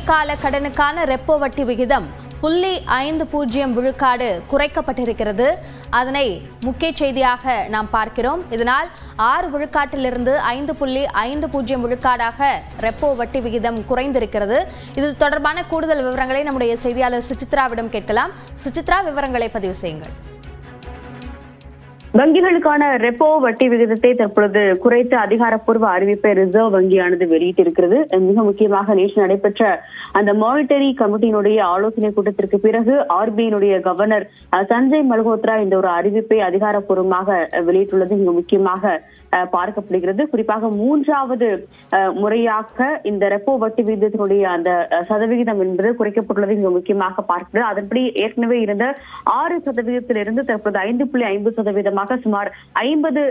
கால கடனுக்கான ரெப்போ வட்டி விகிதம் 0.50 விழுக்காடு குறைக்கப்பட்டிருக்கிறது. அதனை முக்கிய செய்தியாக நாம் பார்க்கிறோம். இதனால் 6 விழுக்காட்டிலிருந்து 5.50 விழுக்காடாக ரெப்போ வட்டி விகிதம் குறைந்திருக்கிறது. இது தொடர்பான கூடுதல் விவரங்களை நம்முடைய செய்தியாளர் சுசித்ராவிடம் கேட்கலாம். சுசித்ரா, விவரங்களை பதிவு செய்யுங்கள். வங்கிகளுக்கான ரெப்போ வட்டி விகிதத்தை தற்பொழுது குறைத்த அதிகாரப்பூர்வ அறிவிப்பை ரிசர்வ் வங்கியானது வெளியிட்டிருக்கிறது. மிக முக்கியமாக நேற்று நடைபெற்ற அந்த மானிட்டரி கமிட்டியினுடைய ஆலோசனை கூட்டத்திற்கு பிறகு ஆர்பிஐனுடைய கவர்னர் சஞ்சய் மல்ஹோத்ரா இந்த ஒரு அறிவிப்பை அதிகாரப்பூர்வமாக வெளியிட்டுள்ளது மிக முக்கியமாக பார்க்கப்படுகிறது. குறிப்பாக 3வது முறையாக இந்த ரெப்போ வட்டி விகிதத்தினுடைய அந்த சதவிகிதம் என்பது குறைக்கப்பட்டுள்ளது மிக முக்கியமாக பார்க்கிறது. அதன்படி ஏற்கனவே இருந்த 6% தற்போது 5.50% சுமார் 50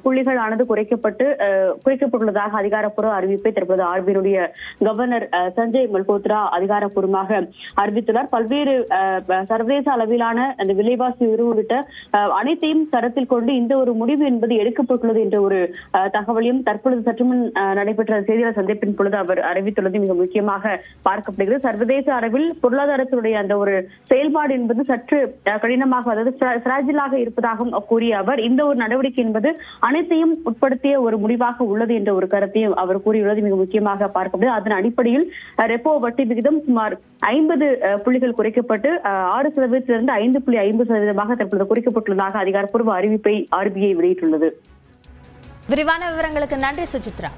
புள்ளிகளானது குறைக்கப்பட்டுள்ளதாக அதிகாரப்பூர்வ அறிவிப்பை தற்போது ஆர்பிஐனுடைய கவர்னர் சஞ்சய் மல்ஹோத்ரா அதிகாரப்பூர்வமாக அறிவித்துள்ளார். பல்வேறு சர்வதேச அளவிலான அந்த விலைவாசி உயர்வு உள்ளிட்ட அனைத்தையும் கருத்தில் கொண்டு இந்த ஒரு முடிவு என்பது எடுக்கப்பட்டுள்ளது என்ற ஒரு தகவலையும் தற்பொழுது சற்றுமுன் நடைபெற்ற செய்தியாளர் சந்திப்பின் பொழுது அவர் அறிவித்துள்ளது மிக முக்கியமாக பார்க்கப்படுகிறது. சர்வதேச அளவில் பொருளாதாரத்தினுடைய அந்த ஒரு செயல்பாடு என்பது சற்று கடினமாக, அதாவது பிராஜிலாக இருப்பதாகவும் கூறிய அவர் இந்த ஒரு நடவடிக்கை என்பது அனைத்தையும் உட்படுத்திய ஒரு முடிவாக உள்ளது என்ற ஒரு கருத்தையும் அவர் கூறியுள்ளது மிக முக்கியமாக பார்க்கப்படுகிறது. அதன் அடிப்படையில் ரெப்போ வட்டி விகிதம் சுமார் 50 புள்ளிகள் குறைக்கப்பட்டு 6%-இருந்து 5.50% தற்பொழுது குறைக்கப்பட்டுள்ளதாக அதிகாரப்பூர்வ அறிவிப்பை ஆர்பிஐ வெளியிட்டுள்ளது. விரிவான விவரங்களுக்கு நன்றி சுசித்ரா.